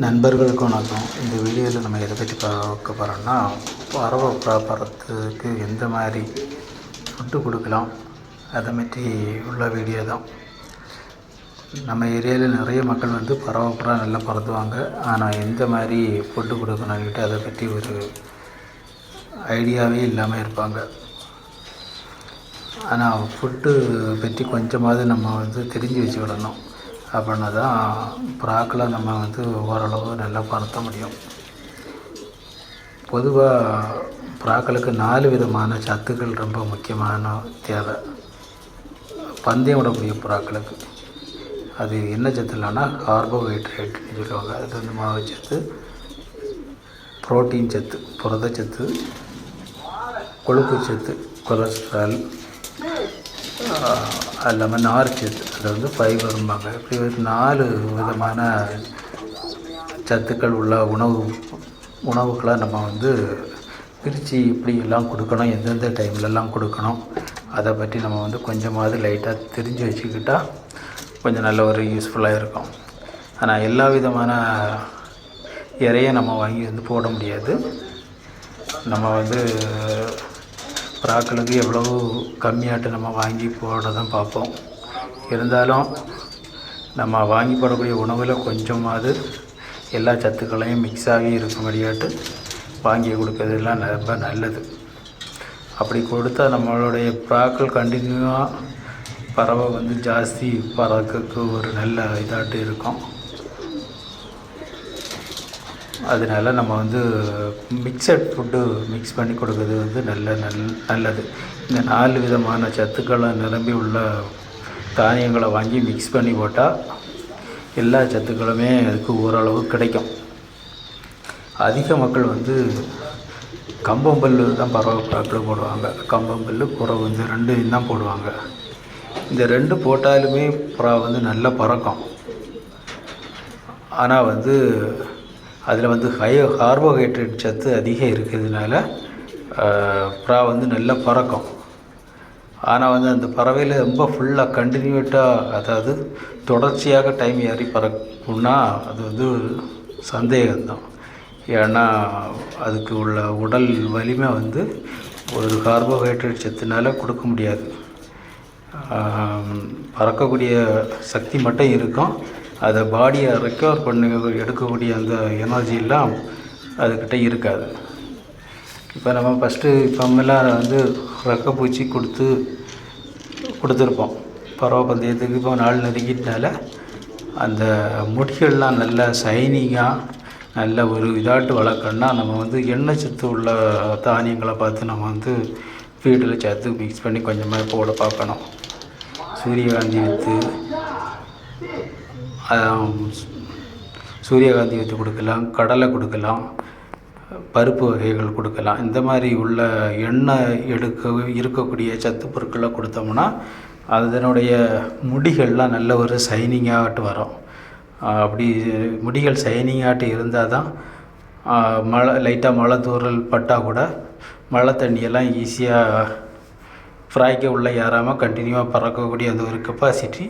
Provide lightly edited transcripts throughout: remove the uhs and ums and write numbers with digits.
நண்பர்களுக்கு வணக்கம். இந்த வீடியோவில் நம்ம எதை பற்றி பார்க்க போகிறோம்னா, பறவை பறக்கிறதுக்கு எந்த மாதிரி ஃபுட்டு கொடுக்கலாம் அதை பற்றி உள்ள வீடியோ தான். நம்ம ஏரியாவில் நிறைய மக்கள் வந்து பறவை நல்லா பறந்துவாங்க. ஆனால் எந்த மாதிரி ஃபுட்டு கொடுக்கணுன்ட்டு அதை பற்றி ஒரு ஐடியாவே இல்லாமல் இருப்பாங்க. ஆனால் ஃபுட்டு பற்றி கொஞ்சமாவது நம்ம வந்து தெரிஞ்சு வச்சுக்கிடணும். அப்படின்னா தான் புறாக்களை நம்ம வந்து ஓரளவு நல்லா பறத்த முடியும். பொதுவாக புறாக்களுக்கு 4 விதமான சத்துக்கள் ரொம்ப முக்கியமான தேவை. பந்தயம் விடக்கூடிய புறாக்களுக்கு அது என்ன சத்து இல்லைன்னா கார்போஹைட்ரேட்னு சொல்லுவாங்க. அது வந்து மாவுச்சத்து, புரோட்டீன் சத்து, புரதச்சத்து, கொழுப்பு சத்து, கொலஸ்ட்ரால், அது இல்லாமல் நார்ச்சத்து, அது வந்து ஃபைபரும்பாங்க. இப்படி ஒரு 4 விதமான சத்துக்கள் உள்ள உணவுகளை நம்ம வந்து பிரித்து இப்படியெல்லாம் கொடுக்கணும், எந்தெந்த டைம்லலாம் கொடுக்கணும், அதை பற்றி நம்ம வந்து கொஞ்சமாவது லைட்டாக தெரிஞ்சு வச்சுக்கிட்டால் கொஞ்சம் நல்ல ஒரு யூஸ்ஃபுல்லாக இருக்கும். ஆனால் எல்லா விதமான இறையை நம்ம வாங்கி வந்து போட முடியாது. நம்ம வந்து புறாக்களுக்கு எவ்வளவு கம்மியாட்டு நம்ம வாங்கி போட தான் பார்ப்போம். இருந்தாலும் நம்ம வாங்கி போடக்கூடிய உணவில் கொஞ்சமாவது எல்லா சத்துக்களையும் மிக்ஸ் ஆகி இருக்கும்படியாட்டு வாங்கி கொடுக்கறதுலாம் ரொம்ப நல்லது. அப்படி கொடுத்தா நம்மளுடைய புறாக்கள் கண்டினியூவாக பறவை வந்து ஜாஸ்தி பறக்கிறதுக்கு ஒரு நல்ல இதாட்டு இருக்கும். அதனால் நம்ம வந்து மிக்சட் ஃபுட்டு மிக்ஸ் பண்ணி கொடுக்குறது வந்து நல்லது. இந்த 4 விதமான சத்துக்களை நிரம்பி உள்ள தானியங்களை வாங்கி மிக்ஸ் பண்ணி போட்டால் எல்லா சத்துக்களுமே அதுக்கு ஓரளவு கிடைக்கும். அதிக மக்கள் வந்து கம்பம்பல் தான் புறாக்கள் போடுவாங்க. கம்பம்பல், புறா வந்து 2 தான் போடுவாங்க. இந்த 2 போட்டாலுமே புறா வந்து நல்லா பறக்கும். ஆனால் வந்து அதில் வந்து கார்போஹைட்ரேட் சத்து அதிகம் இருக்கிறதுனால புறா வந்து நல்லா பறக்கும். ஆனால் வந்து அந்த பறவையில் ரொம்ப ஃபுல்லாக கண்டினியூட்டாக, அதாவது தொடர்ச்சியாக டைம் ஏறி பறக்கும்னா அது வந்து சந்தேகம்தான். ஏன்னா அதுக்கு உள்ள உடல் வலிமை வந்து ஒரு கார்போஹைட்ரேட் சத்துனால் கொடுக்க முடியாது. பறக்கக்கூடிய சக்தி மட்டும் இருக்கும். அதை பாடியை ரெக்கவர் பண்ணி எடுக்கக்கூடிய அந்த எனர்ஜியெல்லாம் அதுக்கிட்ட இருக்காது. இப்போ நம்ம இப்போமெல்லாம் வந்து ரெக்கைப்பூச்சி கொடுத்துருப்போம். பறவை பந்தயத்துக்கு இப்போ நாள் நெருங்கிட்டனால அந்த முடிகள்லாம் நல்லா ஷைனிங்காக நல்ல ஒரு இதாட்டு வளர்க்கணுன்னா நம்ம வந்து எண்ணெய் சத்து உள்ள தானியங்களை பார்த்து நம்ம வந்து ஃபீடில் சேர்த்து மிக்ஸ் பண்ணி கொஞ்சமாக போட பார்க்கணும். சூரியகாந்தி வித்து கொடுக்கலாம், கடலை கொடுக்கலாம், பருப்பு வகைகள் கொடுக்கலாம். இந்த மாதிரி உள்ள எண்ணெய் இருக்கக்கூடிய சத்து பொருட்களை கொடுத்தோம்னா அதனுடைய முடிகள்லாம் நல்ல ஒரு ஷைனிங்காகட்டு வரும். அப்படி முடிகள் ஷைனிங்காகட்டு இருந்தால் தான் லைட்டாக மழை தூறல் பட்டால் கூட மழை தண்ணியெல்லாம் ஈஸியாக ஃப்ராய்க்க உள்ளே ஏறாமல் கண்டினியூவாக பறக்கக்கூடிய அந்த ஒரு கெப்பாசிட்டி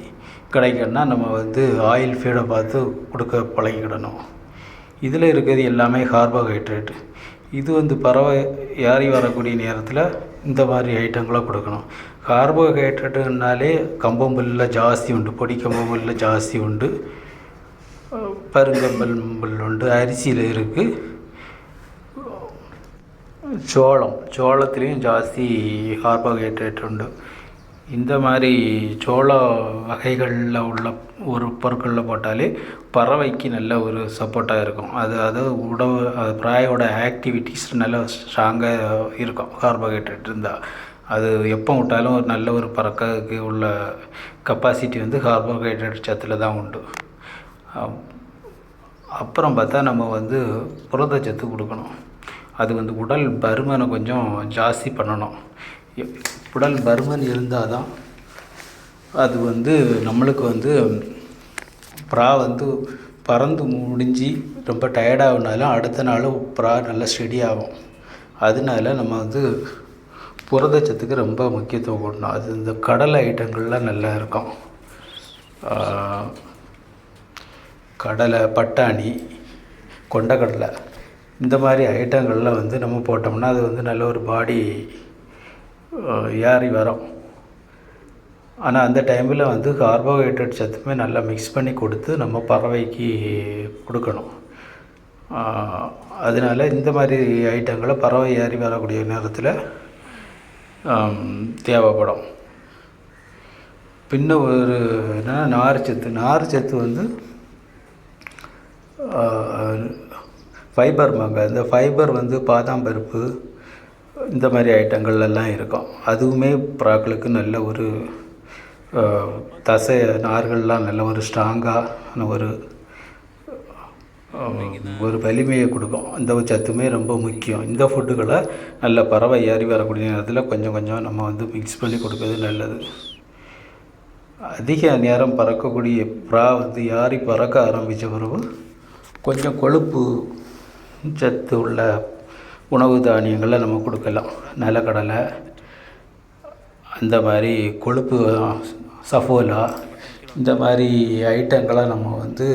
கிடைக்கணும்னா நம்ம வந்து ஆயில் ஃபீடை பார்த்து கொடுக்க பழகிக்கிடணும். இதில் இருக்கிறது எல்லாமே கார்போஹைட்ரேட். இது வந்து பறவை ஏறி வரக்கூடிய நேரத்தில் இந்த மாதிரி ஐட்டங்களை கொடுக்கணும். கார்போஹைட்ரேட்டுனாலே கம்பம்புல்லில் ஜாஸ்தி உண்டு, பொடி கம்பம்புல்லில் ஜாஸ்தி உண்டு, பருங்கம்பல் உண்டு, அரிசியில் இருக்குது, சோளத்துலேயும் ஜாஸ்தி கார்போஹைட்ரேட் உண்டு. இந்த மாதிரி சோள வகைகளில் உள்ள ஒரு பொருட்களில் போட்டாலே பறவைக்கு நல்ல ஒரு சப்போர்ட்டாக இருக்கும். அது பிராயோட ஆக்டிவிட்டீஸ் நல்ல ஸ்ட்ராங்காக இருக்கும். கார்போஹைட்ரேட் இருந்தால் அது எப்போ விட்டாலும் ஒரு நல்ல ஒரு பறக்கிறதுக்கு உள்ள கெப்பாசிட்டி வந்து கார்போஹைட்ரேட் சத்தில் தான் உண்டு. அப்புறம் பார்த்தா நம்ம வந்து புரதச்சத்து கொடுக்கணும். அது வந்து உடல் பருமனை கொஞ்சம் ஜாஸ்தி பண்ணணும். உடல் பருமன் இருந்தால் தான் அது வந்து நம்மளுக்கு வந்து புறா வந்து பறந்து முடிஞ்சு ரொம்ப டயர்டாகுனாலும் அடுத்த நாள் புறா நல்லா ஸ்டெடி ஆகும். அதனால நம்ம வந்து புரதச்சத்துக்கு ரொம்ப முக்கியத்துவம் கொடுக்கணும். அது இந்த கடலை ஐட்டங்கள்லாம் நல்லா இருக்கும். கடலை, பட்டாணி, கொண்டக்கடலை, இந்த மாதிரி ஐட்டங்களில் வந்து நம்ம போட்டோம்னா அது வந்து நல்ல ஒரு பாடி ஏறி வரும். ஆனால் அந்த டைமில் வந்து கார்போஹைட்ரேட் சத்துமே நல்லா மிக்ஸ் பண்ணி கொடுத்து நம்ம பறவைக்கு கொடுக்கணும். அதனால் இந்த மாதிரி ஐட்டங்களை பறவை ஏறி வரக்கூடிய நேரத்தில் தேவைப்படும். பின்ன ஒரு என்னென்னா நார்ச்சத்து வந்து ஃபைபர்மாங்க. இந்த ஃபைபர் வந்து பாதாம் பருப்பு இந்த மாதிரி ஐட்டங்கள்லாம் இருக்கும். அதுவுமே புறாக்களுக்கு நல்ல ஒரு தசை நார்கள்லாம் நல்ல ஒரு ஸ்ட்ராங்கான ஒரு வலிமையை கொடுக்கும். அந்த சத்துமே ரொம்ப முக்கியம். இந்த ஃபுட்டுகளை நல்ல பறவை ஏறி வரக்கூடிய நேரத்தில் கொஞ்சம் கொஞ்சம் நம்ம வந்து மிக்ஸ் பண்ணி கொடுக்கறது நல்லது. அதிக நேரம் பறக்கக்கூடிய புறா வந்து ஏறி பறக்க ஆரம்பித்த பிறகு கொஞ்சம் கொழுப்பு சத்து உள்ள உணவு தானியங்களை நம்ம கொடுக்கலாம். நிலக்கடலை, அந்த மாதிரி கொழுப்பு சஃபோலா, இந்த மாதிரி ஐட்டங்களை நம்ம வந்து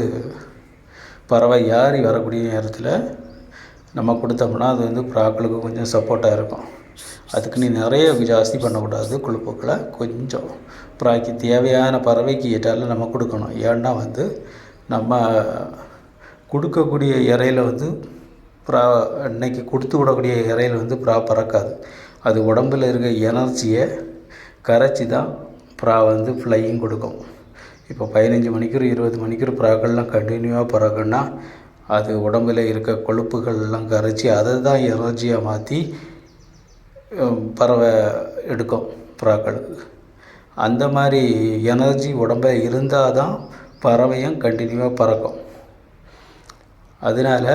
பறவை ஏறி வரக்கூடிய நேரத்தில் நம்ம கொடுத்தோம்னா அது வந்து புறாக்களுக்கு கொஞ்சம் சப்போர்ட்டாக இருக்கும். அதுக்கு நீ நிறைய ஜாஸ்தி பண்ணக்கூடாது. கொழுப்புக்களை கொஞ்சம் புறாய்க்கு தேவையான பறவைக்கு ஏற்றாலும் நம்ம கொடுக்கணும். ஏன்னா வந்து நம்ம கொடுக்கக்கூடிய இறையில் வந்து புறா இன்றைக்கி கொடுத்து விடக்கூடிய இறையில் வந்து புறா பறக்காது. அது உடம்பில் இருக்க எனர்ஜியை கரைச்சி தான் புறா வந்து ஃப்ளையிங் கொடுக்கும். இப்போ 15 மணிக்கூர் 20 மணிக்கூர் புறாக்கள்லாம் கண்டினியூவாக பறக்குன்னா அது உடம்பில் இருக்க கொழுப்புகள்லாம் கரைச்சி அதை தான் எனர்ஜியாக மாற்றி பறவை எடுக்கும் புறாக்களுக்கு. அந்த மாதிரி எனர்ஜி உடம்பில் இருந்தால் தான் பறவையும் கண்டினியூவாக பறக்கும். அதனால்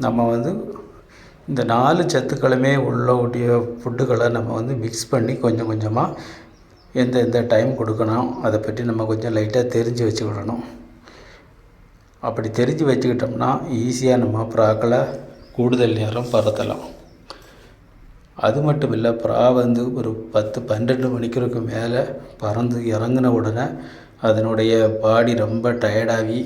நம்ம வந்து இந்த 4 சத்துக்களுமே உள்ளக்கூடிய ஃபுட்டுகளை நம்ம வந்து மிக்ஸ் பண்ணி கொஞ்சம் கொஞ்சமாக எந்த டைம் கொடுக்கணும் அதை பற்றி நம்ம கொஞ்சம் லைட்டாக தெரிஞ்சு வச்சுக்கிடணும். அப்படி தெரிஞ்சு வச்சுக்கிட்டோம்னா ஈஸியாக நம்ம புறாக்களை கூடுதல் நேரம் பறத்தலாம். அது மட்டும் இல்லை, புறா வந்து ஒரு 10-12 மணிக்கூருக்கு மேலே பறந்து இறங்கின உடனே அதனுடைய பாடி ரொம்ப டயர்டாகி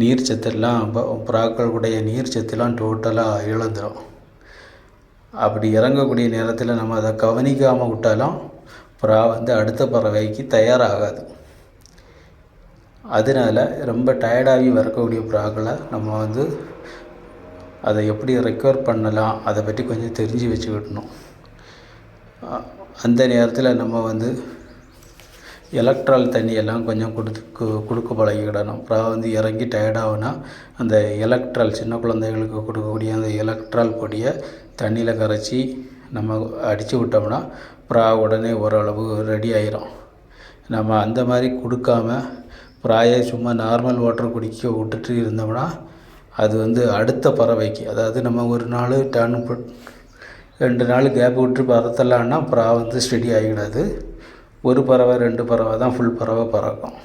நீர் சத்தெல்லாம் புறாக்களுடைய நீர் சத்தெல்லாம் டோட்டலாக இழந்துடும். அப்படி இறங்கக்கூடிய நேரத்தில் நம்ம அதை கவனிக்காமல் விட்டாலும் புறா வந்து அடுத்த பறவைக்கு தயாராகாது. அதனால் ரொம்ப டயர்டாகி வரக்கூடிய புறாக்களை நம்ம வந்து அதை எப்படி ரெக்கவர் பண்ணலாம் அதை பற்றி கொஞ்சம் தெரிஞ்சு வச்சுக்கிடணும். அந்த நேரத்தில் நம்ம வந்து எலக்ட்ரால் தண்ணியெல்லாம் கொஞ்சம் கொடுக்க பழகிக்கிடணும். புறா வந்து இறங்கி டயர்டாகுனா அந்த எலக்ட்ரால் சின்ன குழந்தைகளுக்கு கொடுக்கக்கூடிய அந்த எலக்ட்ரால் பொடியை தண்ணியில் கரைச்சி நம்ம அடித்து விட்டோம்னா புறா உடனே ஓரளவு ரெடி ஆயிரும். நம்ம அந்த மாதிரி கொடுக்காம புறாயை சும்மா நார்மல் வாட்டர் குடிக்க விட்டுட்டு இருந்தோம்னா அது வந்து அடுத்த பறவைக்கு, அதாவது நம்ம ஒரு நாள் 2 நாள் கேப் விட்டு பறத்தலான்னா புறா வந்து ஸ்டெடி ஆகிடாது. ஒரு பறவை 2 பறவை தான் ஃபுல் பறவை பறக்கும்.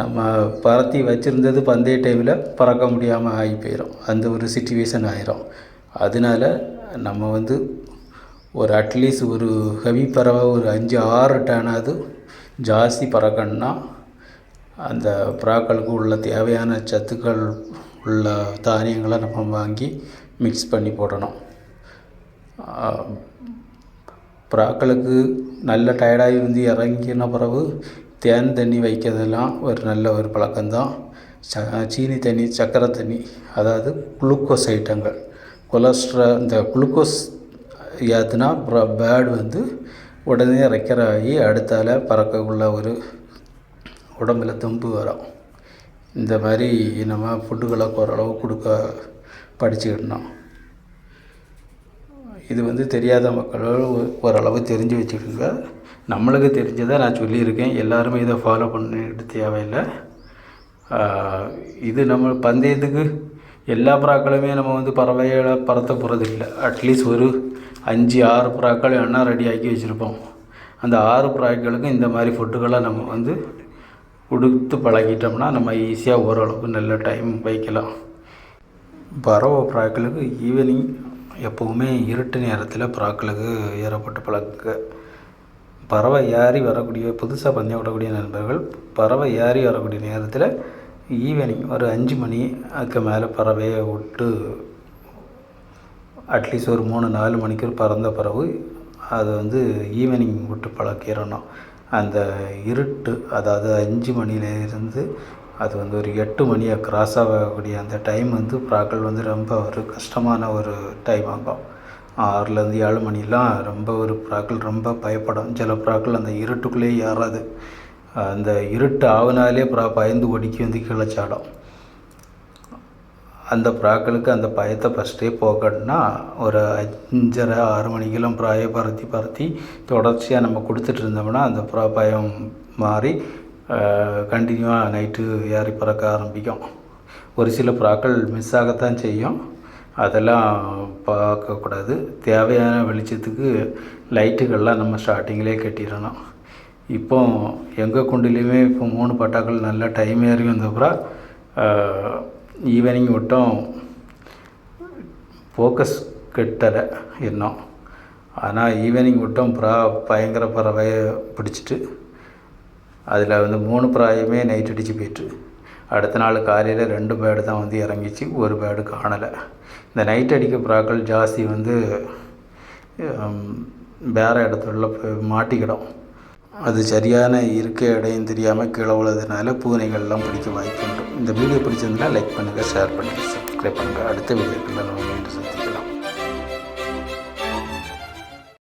நம்ம பறத்தி வச்சுருந்தது பந்தய டைமில் பறக்க முடியாமல் ஆகி போயிடும். அந்த ஒரு சிச்சுவேஷன் ஆயிரும். அதனால் நம்ம வந்து ஒரு அட்லீஸ்ட் ஒரு ஹெவி பறவை ஒரு 5-6 டனாவது ஜாஸ்தி பறக்கணுன்னா அந்த புறாக்களுக்கு உள்ள தேவையான சத்துக்கள் உள்ள தானியங்களை நம்ம வாங்கி மிக்ஸ் பண்ணி போடணும். புறாக்களுக்கு நல்ல டயர்டாகி வந்து இறங்கின பிறகு தேன் தண்ணி வைக்கிறதெல்லாம் ஒரு நல்ல ஒரு பழக்கம்தான். சீனி தண்ணி, சர்க்கரை தண்ணி, அதாவது குளுக்கோஸ் ஐட்டங்கள், இந்த குளுக்கோஸ் ஏற்றுனா பேர்டு வந்து உடனே ரெக்கர் ஆகி அடுத்தால பறக்கக்குள்ள ஒரு உடம்பில் தும்பு வரும். இந்த மாதிரி நம்ம ஃபுட்டுகளை ஓரளவு கொடுக்க படிச்சுக்கிடணும். இது வந்து தெரியாத மக்கள் ஓரளவு தெரிஞ்சு வச்சுக்கிடுங்க. நம்மளுக்கு தெரிஞ்சதை நான் சொல்லியிருக்கேன். எல்லாருமே இதை ஃபாலோ பண்ணிட்டு தேவையில்லை. இது நம்ம பந்தயத்துக்கு எல்லா புறாக்களுமே நம்ம வந்து பறவைகளை பறத்த போகிறது இல்லை. அட்லீஸ்ட் ஒரு 5-6 புறாக்கள் எண்ணா ரெடி ஆக்கி வச்சுருப்போம். அந்த 6 புறாக்களுக்கும் இந்த மாதிரி ஃபுட்டுகளை நம்ம வந்து கொடுத்து பழகிட்டோம்னா நம்ம ஈஸியாக ஓரளவுக்கு நல்ல டைம் வைக்கலாம். பறவை புறாக்களுக்கு ஈவினிங் எப்போவுமே இருட்டு நேரத்தில் புறாக்களுக்கு ஏறப்பட்டு பழக்க. பறவை ஏறி வரக்கூடிய புதுசாக பந்தயம் விடக்கூடிய நண்பர்கள் பறவை ஏறி வரக்கூடிய நேரத்தில் ஈவினிங் ஒரு 5 மணி அதுக்கு மேலே பறவையை விட்டு அட்லீஸ்ட் ஒரு 3-4 மணிக்கு பறந்த பிறகு அது வந்து ஈவினிங் விட்டு பழக்கிறணும். அந்த இருட்டு, அதாவது 5 மணிலேருந்து அது வந்து ஒரு 8 மணியை கிராஸ் ஆகக்கூடிய அந்த டைம் வந்து புறாக்கள் வந்து ரொம்ப ஒரு கஷ்டமான ஒரு டைம் ஆகும். 6லேருந்து 7 மணிலாம் ரொம்ப ஒரு புறாக்கள் ரொம்ப பயப்படும். சில புறாக்கள் அந்த இருட்டுக்குள்ளேயே ஏறாது. அந்த இருட்டு ஆகுனாலே புறா பயந்து ஒடுக்கி வந்து கீழே சாடும். அந்த புறாக்களுக்கு அந்த பயத்தை ஃபஸ்ட்டே போக்கணும்னா ஒரு 5:30-6 மணிக்கெல்லாம் புறாயை பறத்தி தொடர்ச்சியாக நம்ம கொடுத்துட்டு இருந்தோம்னா அந்த புறா பயம் மாறி கண்டினியூவாக நைட்டு ஏறி பறக்க ஆரம்பிக்கும். ஒரு சில புறாக்கள் மிஸ் ஆகத்தான் செய்யும். அதெல்லாம் பார்க்கக்கூடாது. தேவையான வெளிச்சத்துக்கு லைட்டுகள்லாம் நம்ம ஸ்டார்டிங்கிலே கட்டிடணும். இப்போ எங்கள் குண்டிலையுமே இப்போ 3 பட்டாக்கள் நல்லா டைம் ஏறி வந்த புறா ஈவினிங் விட்டும் ஃபோக்கஸ் கட்டலை இன்னும். ஆனால் ஈவினிங் விட்டும் புறா பயங்கர பறவையை பிடிச்சிட்டு அதில் வந்து 3 புறாயுமே நைட் அடித்து போயிட்டு அடுத்த நாள் காலையில் 2 பேர்டு தான் வந்து இறங்கிச்சு, ஒரு பேர்டு காணலை. இந்த நைட் அடிக்க புறாக்கள் ஜாஸ்தி வந்து வேறு இடத்துல போய் மாட்டிக்கிடும். அது சரியான இருக்க இடையும் தெரியாமல் கீழே விழுறதுனால பூனைகள்லாம் பிடிக்க வாய்ப்பு உண்டு. இந்த வீடியோ பிடிச்சிருந்தால் லைக் பண்ணுங்கள், ஷேர் பண்ணுங்கள், சப்ஸ்கிரைப் பண்ணுங்கள். அடுத்த வீடியோக்குள்ள நம்ம மீண்டும் சந்திப்போம்.